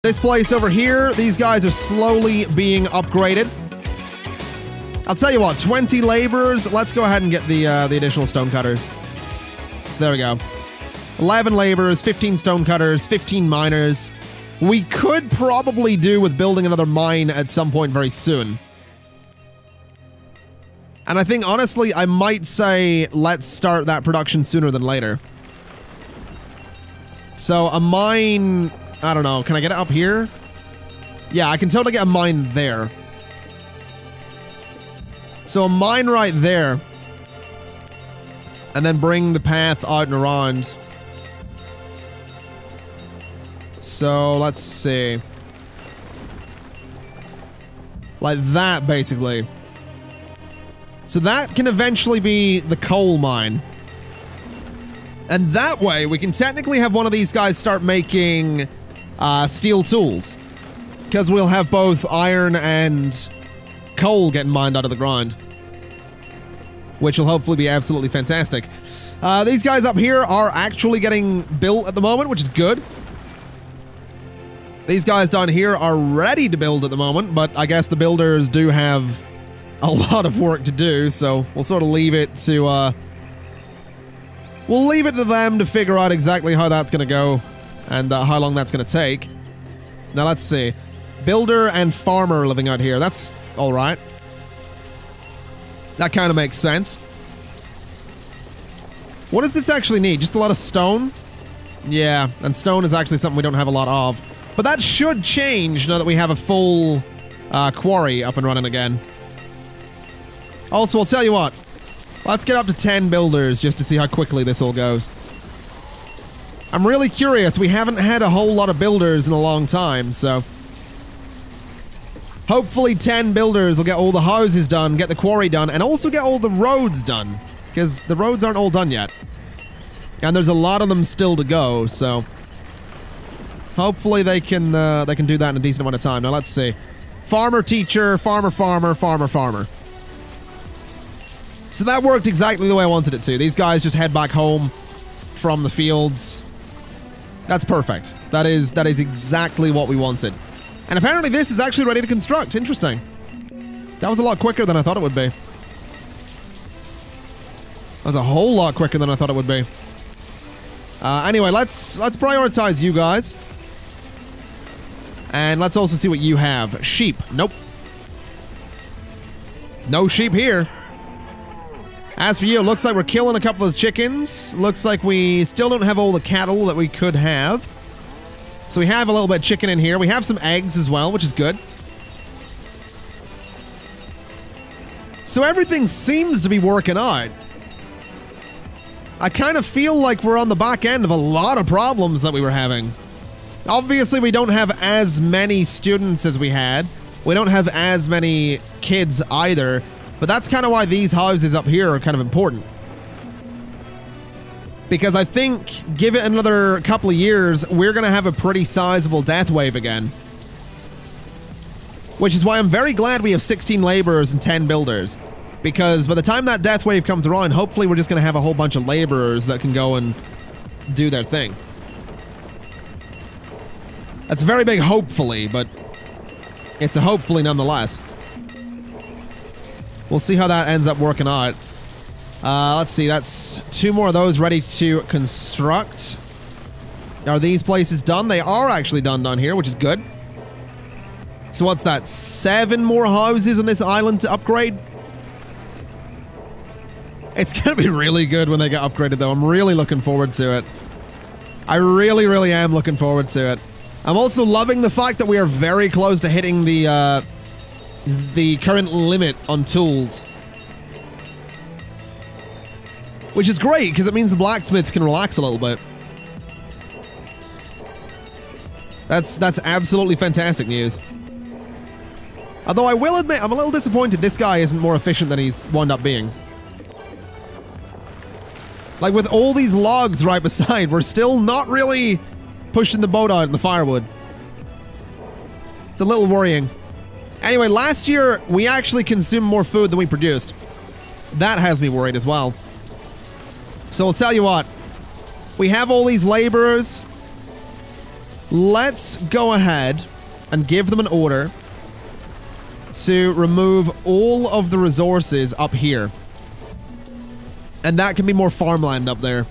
This place over here, these guys are slowly being upgraded. I'll tell you what, 20 laborers. Let's go ahead and get the additional stonecutters. So there we go. 11 laborers, 15 stonecutters, 15 miners. We could probably do with building another mine at some point very soon. And I think, honestly, I might say let's start that production sooner than later. So a mine, I don't know, can I get it up here? Yeah, I can totally get a mine there. So a mine right there. And then bring the path out and around. So let's see. Like that, basically. So that can eventually be the coal mine. And that way, we can technically have one of these guys start making steel tools. Because we'll have both iron and coal getting mined out of the ground. Which will hopefully be absolutely fantastic. These guys up here are actually getting built at the moment, which is good. These guys down here are ready to build at the moment, but I guess the builders do have a lot of work to do, so we'll sort of leave it to, we'll leave it to them to figure out exactly how that's going to go and how long that's going to take. Now let's see. Builder and farmer living out here. That's all right. That kind of makes sense. What does this actually need? Just a lot of stone? Yeah, and stone is actually something we don't have a lot of. But that should change now that we have a full quarry up and running again. Also, I'll tell you what. Let's get up to 10 builders just to see how quickly this all goes. I'm really curious. We haven't had a whole lot of builders in a long time, so... Hopefully 10 builders will get all the houses done, get the quarry done, and also get all the roads done. Because the roads aren't all done yet. And there's a lot of them still to go, so... Hopefully they can do that in a decent amount of time. Now let's see. Farmer, teacher, farmer, farmer, farmer, farmer. So that worked exactly the way I wanted it to. These guys just head back home from the fields. That's perfect. That is exactly what we wanted. And apparently this is actually ready to construct. Interesting. That was a lot quicker than I thought it would be. That was a whole lot quicker than I thought it would be. Anyway, let's prioritize you guys. And let's also see what you have. Sheep. Nope. No sheep here. As for you, it looks like we're killing a couple of chickens. Looks like we still don't have all the cattle that we could have. So we have a little bit of chicken in here. We have some eggs as well, which is good. So everything seems to be working out. I kind of feel like we're on the back end of a lot of problems that we were having. Obviously, we don't have as many students as we had. We don't have as many kids either. But that's kind of why these houses up here are kind of important. Because I think, give it another couple of years, we're going to have a pretty sizable death wave again. Which is why I'm very glad we have 16 laborers and 10 builders. Because by the time that death wave comes around, hopefully we're just going to have a whole bunch of laborers that can go and do their thing. That's a very big hopefully, but it's a hopefully nonetheless. We'll see how that ends up working out. Let's see, that's 2 more of those ready to construct. Are these places done? They are actually done down here, which is good. So what's that? 7 more houses on this island to upgrade? It's gonna be really good when they get upgraded, though. I'm really looking forward to it. I really, really am looking forward to it. I'm also loving the fact that we are very close to hitting the current limit on tools. Which is great, because it means the blacksmiths can relax a little bit. That's absolutely fantastic news. Although I will admit, I'm a little disappointed this guy isn't more efficient than he's wound up being. Like, with all these logs right beside, we're still not really pushing the boat out in the firewood. It's a little worrying. Anyway, last year, we actually consumed more food than we produced. That has me worried as well. So I'll tell you what. We have all these laborers. let's go ahead and give them an order to remove all of the resources up here. And that can be more farmland up there.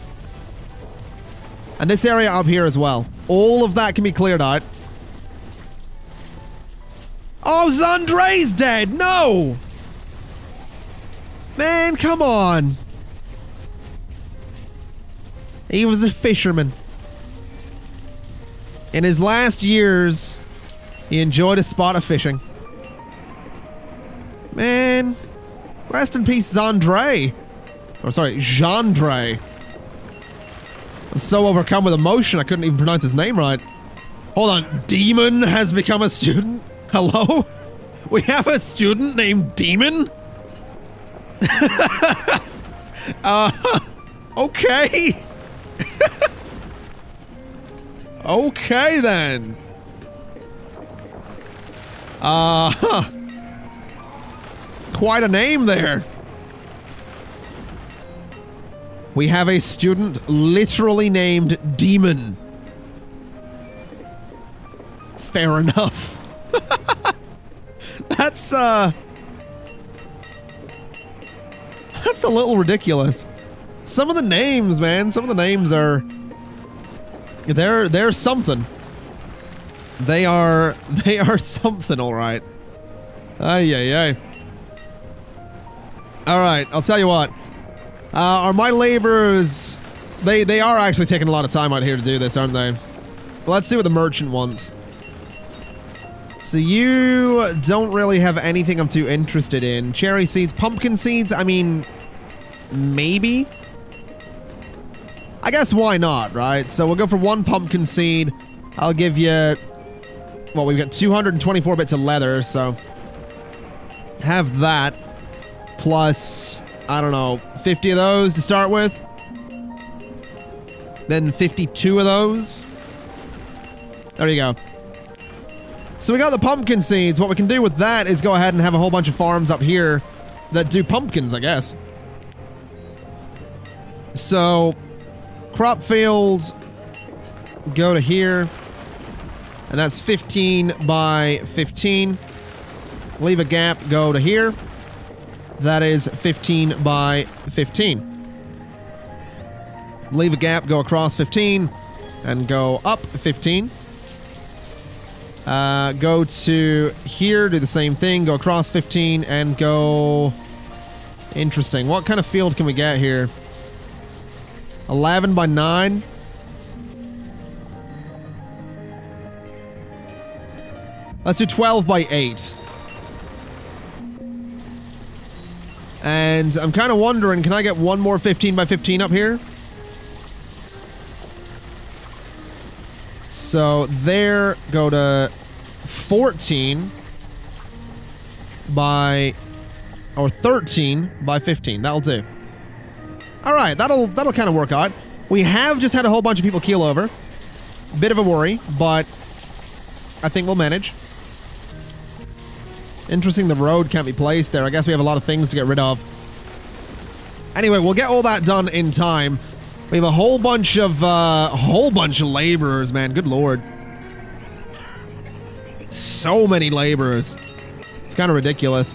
And this area up here as well. All of that can be cleared out. Oh, Zandre's dead! No! Man, come on. He was a fisherman. In his last years, he enjoyed a spot of fishing. Man. Rest in peace, Zandre. Oh, sorry, Jandre. I'm so overcome with emotion, I couldn't even pronounce his name right. Hold on, Demon has become a student? Hello? We have a student named Demon? Okay. Okay then. Quite a name there. We have a student literally named Demon. Fair enough. That's a little ridiculous. Some of the names, man, some of the names are... They're something. They are something, alright. Ay, ay, ay. Alright, I'll tell you what. Are my laborers... They are actually taking a lot of time out here to do this, aren't they? Let's see what the merchant wants. So you don't really have anything I'm too interested in. Cherry seeds, pumpkin seeds, I mean... Maybe? I guess why not, right? So we'll go for 1 pumpkin seed. I'll give you... Well, we've got 224 bits of leather, so... Have that. Plus, I don't know, 50 of those to start with. Then 52 of those. There you go. So we got the pumpkin seeds. What we can do with that is go ahead and have a whole bunch of farms up here that do pumpkins, I guess. So, crop fields go to here. And that's 15 by 15. Leave a gap, go to here. That is 15 by 15. Leave a gap, go across 15. And go up 15. Go to here, do the same thing, go across 15 and go... Interesting. What kind of field can we get here? 11 by 9. Let's do 12 by 8. And I'm kind of wondering, can I get one more 15 by 15 up here? So there, go to 14 by, or 13 by 15. That'll do. All right, that'll kind of work out. We have just had a whole bunch of people keel over. Bit of a worry, but I think we'll manage. Interesting, the road can't be placed there. I guess we have a lot of things to get rid of. Anyway, we'll get all that done in time. We have a whole bunch of laborers, man. Good lord. So many laborers. It's kind of ridiculous.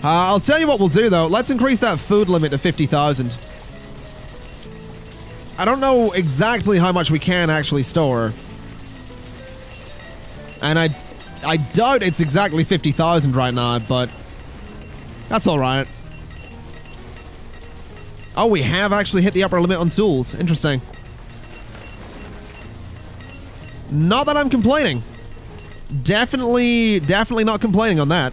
I'll tell you what we'll do, though. Let's increase that food limit to 50,000. I don't know exactly how much we can actually store. And I doubt it's exactly 50,000 right now, but that's alright. Oh, we have actually hit the upper limit on tools. Interesting. Not that I'm complaining. Definitely not complaining on that.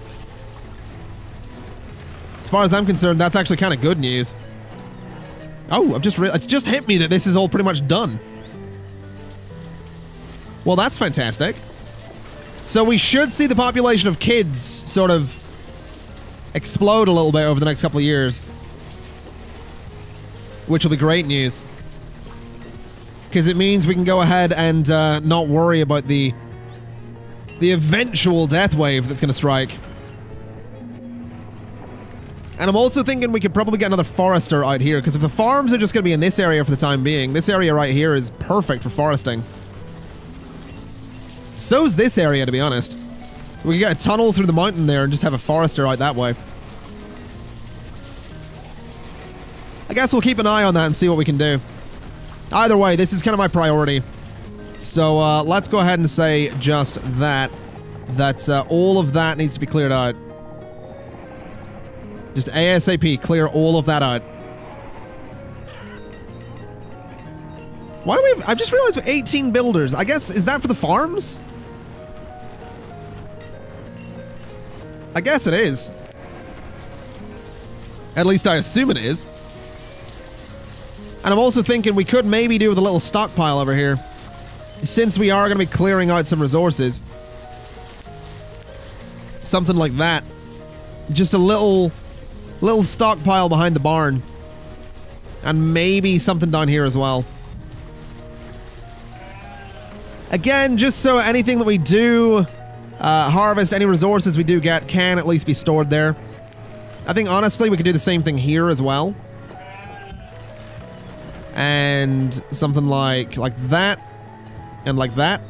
As far as I'm concerned, that's actually kind of good news. Oh, it's just hit me that this is all pretty much done. Well, that's fantastic. So we should see the population of kids sort of explode a little bit over the next couple of years. Which will be great news. Because it means we can go ahead and not worry about the eventual death wave that's going to strike. And I'm also thinking we could probably get another forester out here, because if the farms are just going to be in this area for the time being, this area right here is perfect for foresting. So's this area, to be honest. We can get a tunnel through the mountain there and just have a forester out that way. I guess we'll keep an eye on that and see what we can do. Either way, this is kind of my priority. So, let's go ahead and say just that. That, all of that needs to be cleared out. Just ASAP, clear all of that out. Why do we have, I've just realized we have 18 builders. I guess, is that for the farms? I guess it is. At least I assume it is. And I'm also thinking we could maybe do with a little stockpile over here. Since we are going to be clearing out some resources. Something like that. Just a little stockpile behind the barn. And maybe something down here as well. Again, just so anything that we do harvest, any resources we do get can at least be stored there. I think honestly we could do the same thing here as well. And something like that. And like that.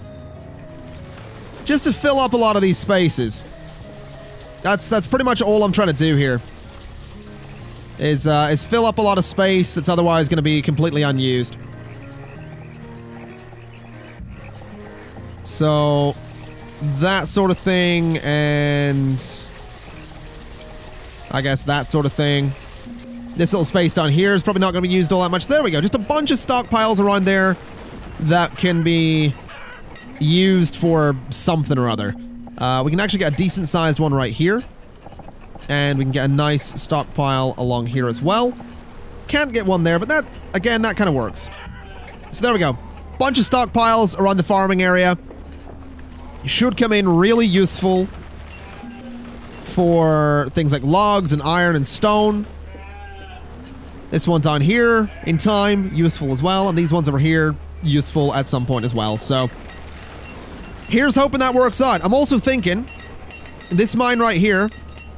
Just to fill up a lot of these spaces. That's pretty much all I'm trying to do here. Is fill up a lot of space that's otherwise going to be completely unused. So, that sort of thing, and I guess that sort of thing. This little space down here is probably not going to be used all that much. There we go. Just a bunch of stockpiles around there that can be used for something or other. We can actually get a decent-sized one right here. And we can get a nice stockpile along here as well. Can't get one there, but that, again, that kind of works. So there we go. Bunch of stockpiles around the farming area. Should come in really useful for things like logs and iron and stone. This one down here, in time, useful as well. And these ones over here, useful at some point as well. So, here's hoping that works out. I'm also thinking, this mine right here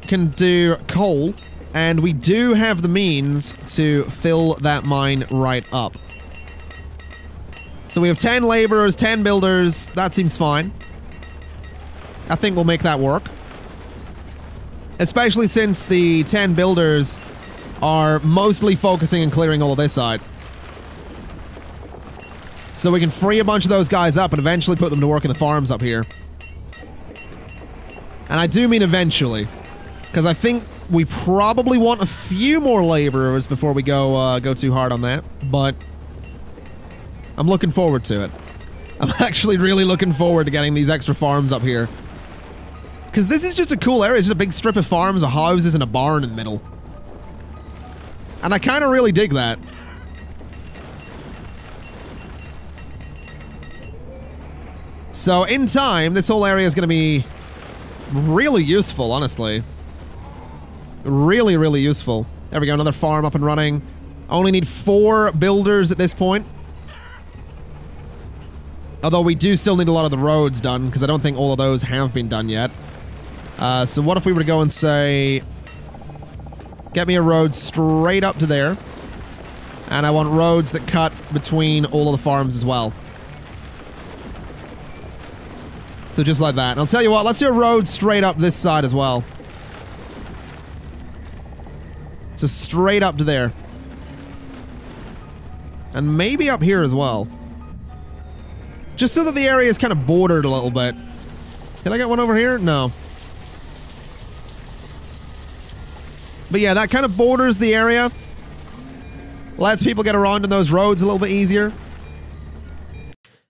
can do coal. And we do have the means to fill that mine right up. So we have 10 laborers, 10 builders. That seems fine. I think we'll make that work. Especially since the 10 builders are mostly focusing on clearing all of this out. So we can free a bunch of those guys up and eventually put them to work in the farms up here. And I do mean eventually. Because I think we probably want a few more laborers before we go too hard on that. But I'm looking forward to it. I'm actually really looking forward to getting these extra farms up here. Because this is just a cool area. It's just a big strip of farms, of houses, and a barn in the middle. And I kind of really dig that. So, in time, this whole area is going to be really useful, honestly. Really, really useful. There we go, another farm up and running. I only need 4 builders at this point. Although we do still need a lot of the roads done, because I don't think all of those have been done yet. So what if we were to go and say... Get me a road straight up to there. And I want roads that cut between all of the farms as well. So just like that. And I'll tell you what, let's do a road straight up this side as well. So straight up to there. And maybe up here as well. Just so that the area is kind of bordered a little bit. Can I get one over here? No. But yeah, that kind of borders the area. Lets people get around on those roads a little bit easier.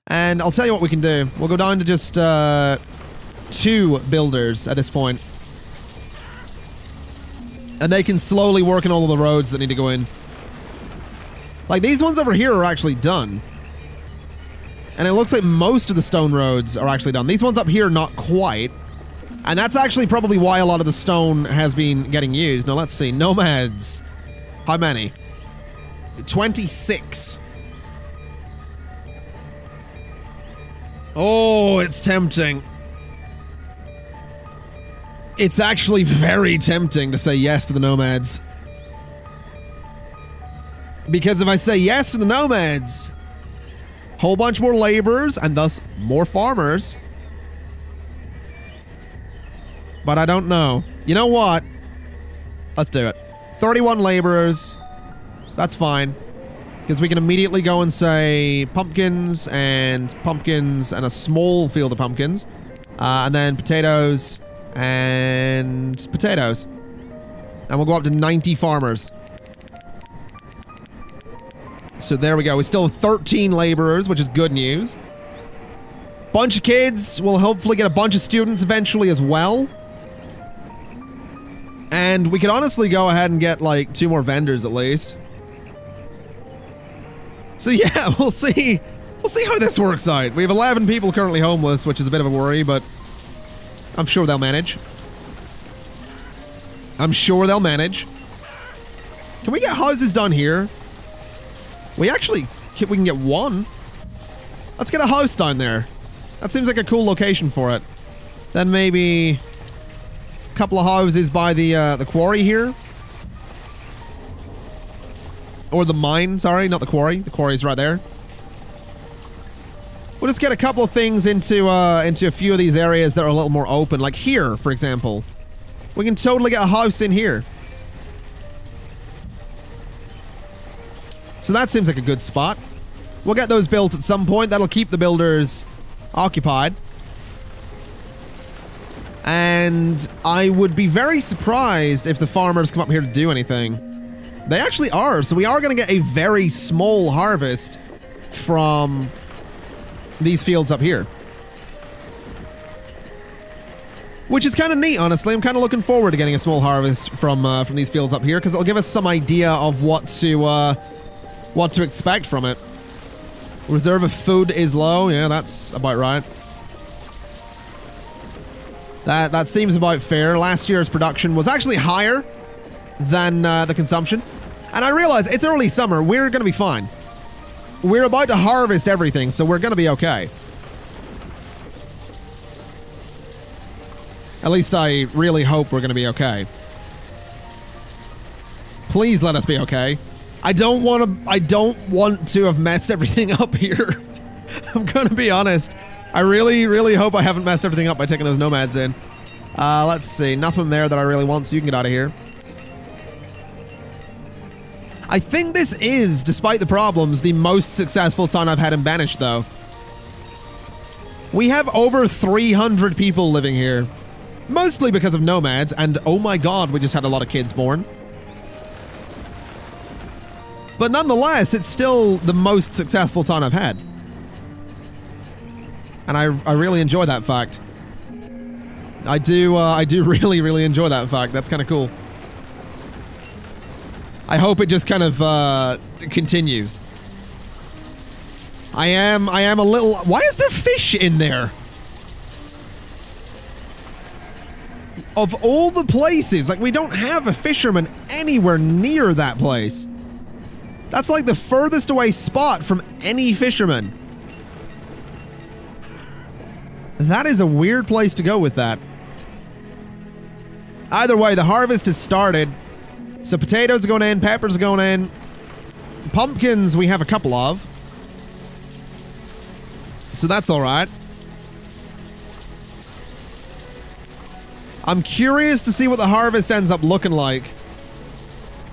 And I'll tell you what we can do. We'll go down to just 2 builders at this point. And they can slowly work on all of the roads that need to go in. Like, these ones over here are actually done. And it looks like most of the stone roads are actually done. These ones up here, not quite. And that's actually probably why a lot of the stone has been getting used. Now, let's see. Nomads. How many? 26. Oh, it's tempting. It's actually very tempting to say yes to the nomads. Because if I say yes to the nomads, whole bunch more laborers and thus more farmers, but I don't know. You know what? Let's do it. 31 laborers. That's fine. Because we can immediately go and say pumpkins and a small field of pumpkins. And then potatoes and potatoes. And we'll go up to 90 farmers. So there we go. We still have 13 laborers, which is good news. Bunch of kids. We'll hopefully get a bunch of students eventually as well. And we could honestly go ahead and get like 2 more vendors at least. So yeah, we'll see. We'll see how this works out. We have 11 people currently homeless, which is a bit of a worry, but I'm sure they'll manage. I'm sure they'll manage. Can we get houses done here? We can get one. Let's get a house down there. That seems like a cool location for it. Then maybe a couple of houses by the quarry here. Or the mine, sorry, not the quarry. The quarry's right there. We'll just get a couple of things into a few of these areas that are a little more open. Like here, for example. We can totally get a house in here. So that seems like a good spot. We'll get those built at some point. That'll keep the builders occupied. And I would be very surprised if the farmers come up here to do anything. They actually are, so we are going to get a very small harvest from these fields up here. Which is kind of neat, honestly. I'm kind of looking forward to getting a small harvest from these fields up here, because it'll give us some idea of what to expect from it. Reserve of food is low. Yeah, that's about right. That seems about fair. Last year's production was actually higher than the consumption. And I realize it's early summer. We're going to be fine. We're about to harvest everything, so we're going to be okay. At least I really hope we're going to be okay. Please let us be okay. I don't want to have messed everything up here. I'm going to be honest. I really, really hope I haven't messed everything up by taking those nomads in. Let's see. Nothing there that I really want, so you can get out of here. I think this is, despite the problems, the most successful town I've had in Banished, though. We have over 300 people living here. Mostly because of nomads, and oh my god, we just had a lot of kids born. But nonetheless, it's still the most successful town I've had. And I really enjoy that fact. I do really, really enjoy that fact. That's kind of cool. I hope it just kind of continues. I am a little... Why is there fish in there? Of all the places, like, we don't have a fisherman anywhere near that place. That's like the furthest away spot from any fisherman. That is a weird place to go with that. Either way, the harvest has started. So potatoes are going in, peppers are going in. Pumpkins we have a couple of. So that's alright. I'm curious to see what the harvest ends up looking like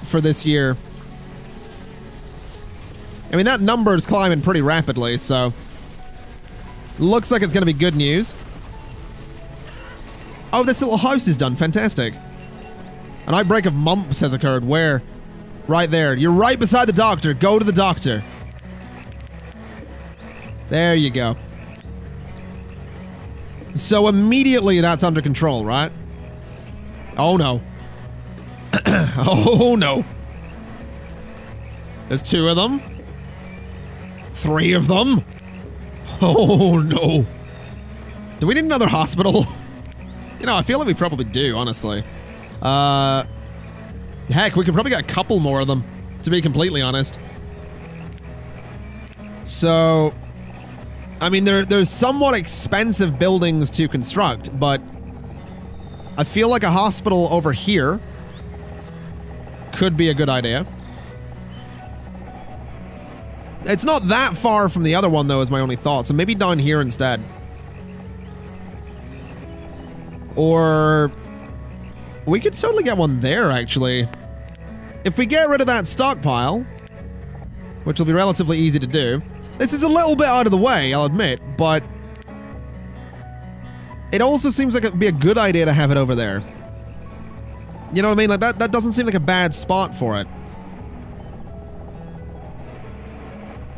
for this year. I mean, that number is climbing pretty rapidly, so... Looks like it's going to be good news. Oh, this little house is done. Fantastic. An outbreak of mumps has occurred. Where? Right there. You're right beside the doctor. Go to the doctor. There you go. So immediately that's under control, right? Oh no. Oh no. There's 2 of them. 3 of them. Oh no. Do we need another hospital? You know, I feel like we probably do, honestly. Heck, we could probably get a couple more of them, to be completely honest. So, I mean, there's somewhat expensive buildings to construct, but I feel like a hospital over here could be a good idea. It's not that far from the other one, though, is my only thought, so maybe down here instead. Or We could totally get one there, actually. If we get rid of that stockpile, which will be relatively easy to do. This is a little bit out of the way, I'll admit, but it also seems like it'd be a good idea to have it over there. You know what I mean? Like, that doesn't seem like a bad spot for it.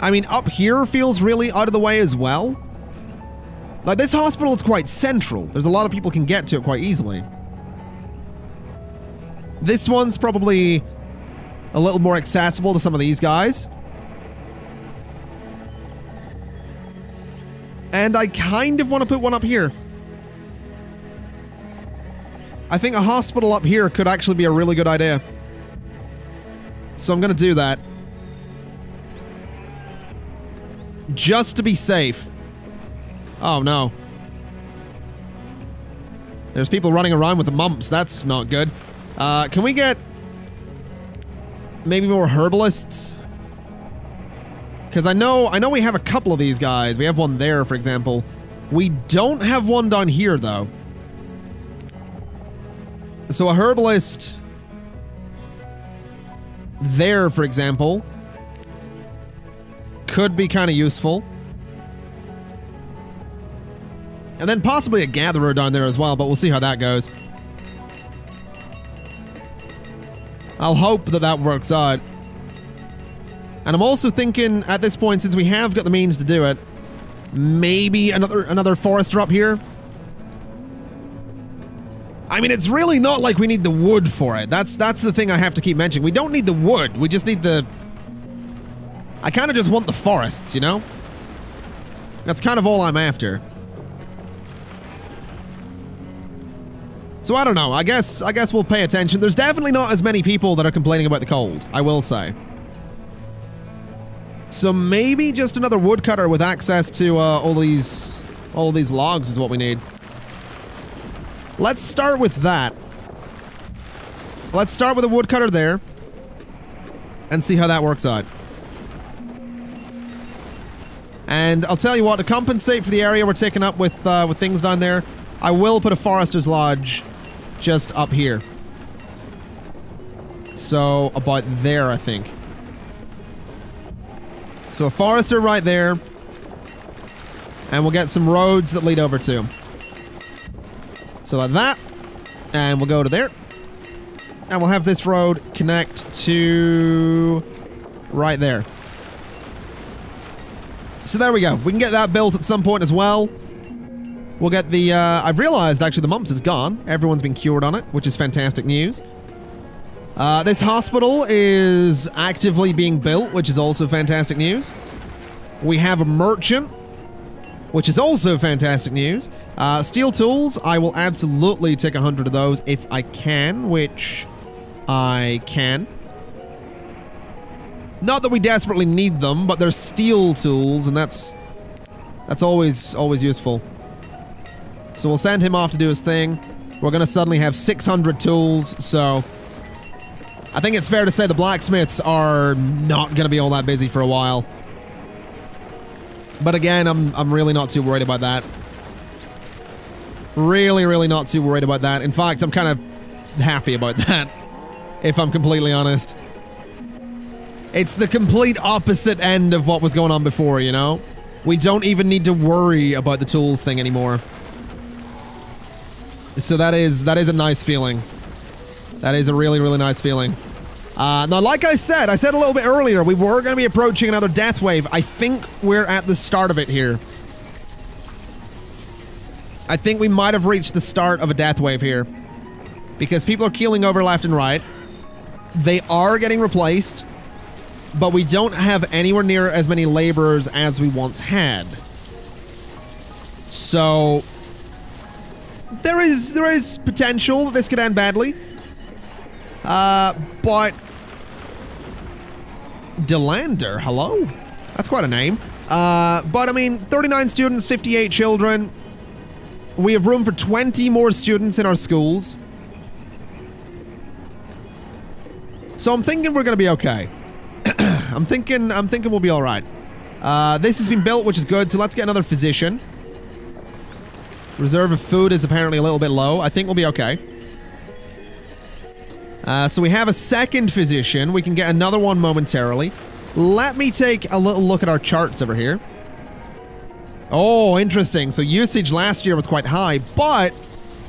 I mean, up here feels really out of the way as well. Like, this hospital is quite central. There's a lot of people can get to it quite easily. This one's probably a little more accessible to some of these guys. And I kind of want to put one up here. I think a hospital up here could actually be a really good idea. So I'm going to do that. Just to be safe. Oh no. There's people running around with the mumps. That's not good. Can we get maybe more herbalists? Because I know we have a couple of these guys. We have one there, for example. We don't have one down here, though. So a herbalist there, for example, could be kind of useful. And then possibly a gatherer down there as well, but we'll see how that goes. I'll hope that that works out. And I'm also thinking, at this point, since we have got the means to do it, maybe another forester up here. I mean, it's really not like we need the wood for it. That's the thing I have to keep mentioning. We don't need the wood. We just need the... I kind of just want the forests, you know? That's kind of all I'm after. So I don't know. I guess we'll pay attention. There's definitely not as many people that are complaining about the cold, I will say. So maybe just another woodcutter with access to all these logs is what we need. Let's start with that. Let's start with a woodcutter there and see how that works out. And I'll tell you what, to compensate for the area we're taking up with things down there, I will put a forester's lodge just up here. So about there, I think. So a forester right there. And we'll get some roads that lead over to him. So like that. And we'll go to there. And we'll have this road connect to right there. So there we go. We can get that built at some point as well. We'll get the, I've realized actually the mumps is gone. Everyone's been cured on it, which is fantastic news. This hospital is actively being built, which is also fantastic news. We have a merchant, which is also fantastic news. Steel tools, I will absolutely take 100 of those if I can, which I can. Not that we desperately need them, but they're steel tools, and that's always useful. So we'll send him off to do his thing. We're gonna suddenly have 600 tools, so I think it's fair to say the blacksmiths are not gonna be all that busy for a while. But again, I'm really not too worried about that. Really not too worried about that. In fact, I'm kind of happy about that, if I'm completely honest. It's the complete opposite end of what was going on before, you know? We don't even need to worry about the tools thing anymore. So that is a nice feeling. That is a really nice feeling. Now, like I said a little bit earlier, we were going to be approaching another death wave. I think we're at the start of it here. I think we might have reached the start of a death wave here. Because people are keeling over left and right. They are getting replaced. But we don't have anywhere near as many laborers as we once had. So there is potential that this could end badly. But Delander, hello? That's quite a name. But I mean, 39 students, 58 children. We have room for 20 more students in our schools. So I'm thinking we're gonna be okay. I'm thinking we'll be all right. This has been built, which is good. So let's get another physician. Reserve of food is apparently a little bit low. I think we'll be okay. So we have a second physician. We can get another one momentarily. Let me take a little look at our charts over here. Oh, interesting. So usage last year was quite high, but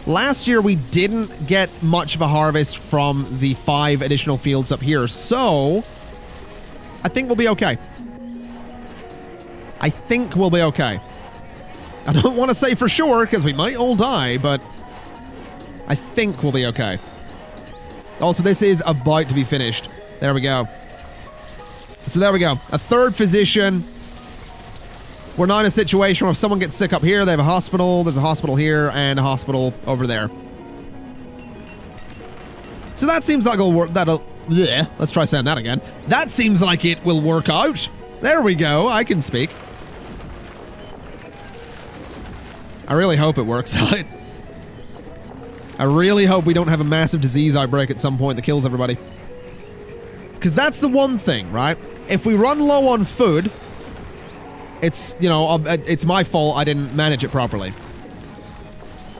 last year we didn't get much of a harvest from the 5 additional fields up here. So I think we'll be okay. I think we'll be okay. I don't want to say for sure because we might all die, but I think we'll be okay. Also, this is about to be finished. There we go. So there we go. A third physician. We're not in a situation where if someone gets sick up here, they have a hospital, there's a hospital here, and a hospital over there. So that seems like it'll work. Yeah, let's try saying that again. That seems like it will work out. There we go. I can speak. I really hope it works out. I really hope we don't have a massive disease outbreak at some point that kills everybody. Because that's the one thing, right? If we run low on food, it's, you know, it's my fault I didn't manage it properly.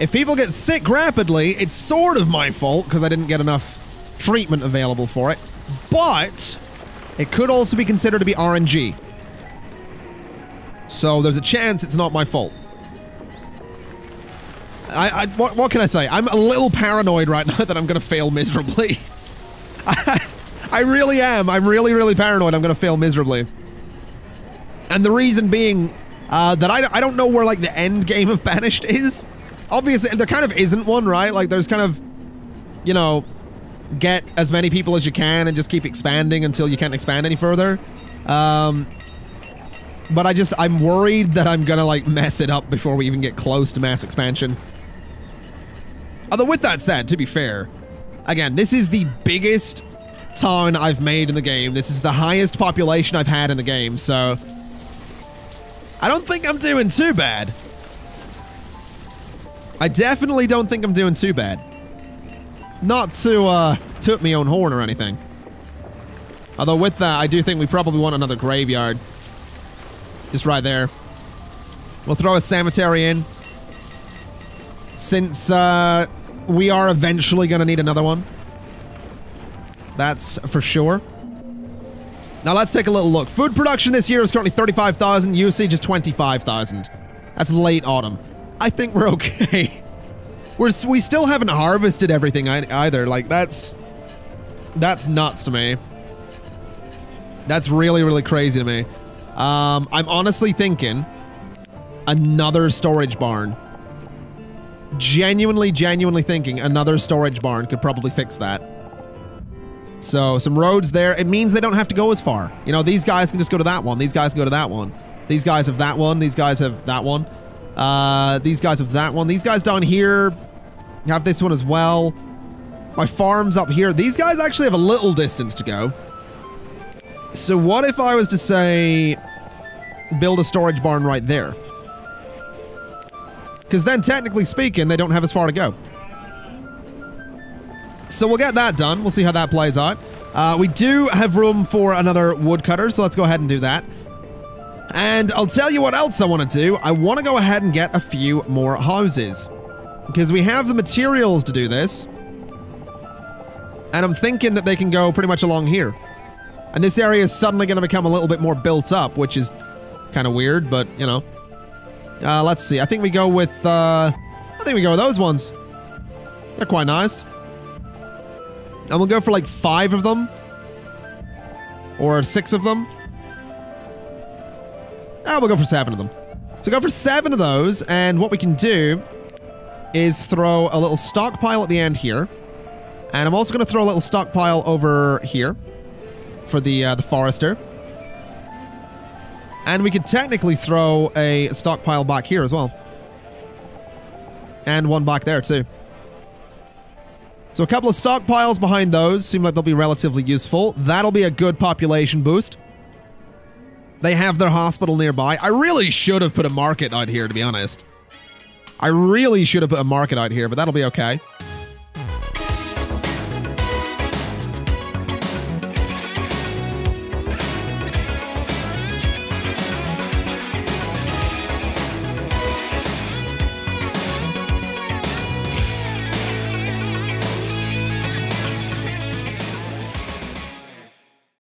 If people get sick rapidly, it's sort of my fault because I didn't get enough treatment available for it. But it could also be considered to be RNG. So there's a chance it's not my fault. What can I say? I'm a little paranoid right now that I'm going to fail miserably. I really am. I'm really, really paranoid I'm going to fail miserably. And the reason being that I don't know where, like, the end game of Banished is. Obviously, there kind of isn't one, right? Like, there's kind of, you know, get as many people as you can and just keep expanding until you can't expand any further. But I'm worried that I'm going to, like, mess it up before we even get close to mass expansion. Although with that said, to be fair, again, this is the biggest town I've made in the game. This is the highest population I've had in the game, so I don't think I'm doing too bad. I definitely don't think I'm doing too bad. Not to toot me own horn or anything. Although with that, I do think we probably want another graveyard. Just right there. We'll throw a cemetery in. Since we are eventually going to need another one. That's for sure. Now let's take a little look. Food production this year is currently 35,000. Usage is 25,000. That's late autumn. I think we're okay. We still haven't harvested everything either. Like, that's nuts to me. That's really, really crazy to me. I'm honestly thinking another storage barn. Genuinely thinking another storage barn could probably fix that. So, some roads there. It means they don't have to go as far. You know, these guys can just go to that one. These guys can go to that one. These guys have that one. These guys have that one. These guys have that one. These guys down here have this one as well. My farm's up here. These guys actually have a little distance to go. So what if I was to say, build a storage barn right there? Because then, technically speaking, they don't have as far to go. So we'll get that done. We'll see how that plays out. We do have room for another woodcutter, so let's go ahead and do that. And I'll tell you what else I want to do. I want to go ahead and get a few more houses. Because we have the materials to do this. And I'm thinking that they can go pretty much along here. And this area is suddenly going to become a little bit more built up, which is kind of weird, but, you know. Let's see. I think we go with those ones. They're quite nice. And we'll go for like 5 of them. Or 6 of them. We'll go for 7 of them. So go for 7 of those, and what we can do is throw a little stockpile at the end here. And I'm also going to throw a little stockpile over here for the forester. And we could technically throw a stockpile back here as well. And one back there too. So a couple of stockpiles behind those seem like they'll be relatively useful. That'll be a good population boost. They have their hospital nearby. I really should have put a market out here, to be honest. I really should have put a market out here, but that'll be okay.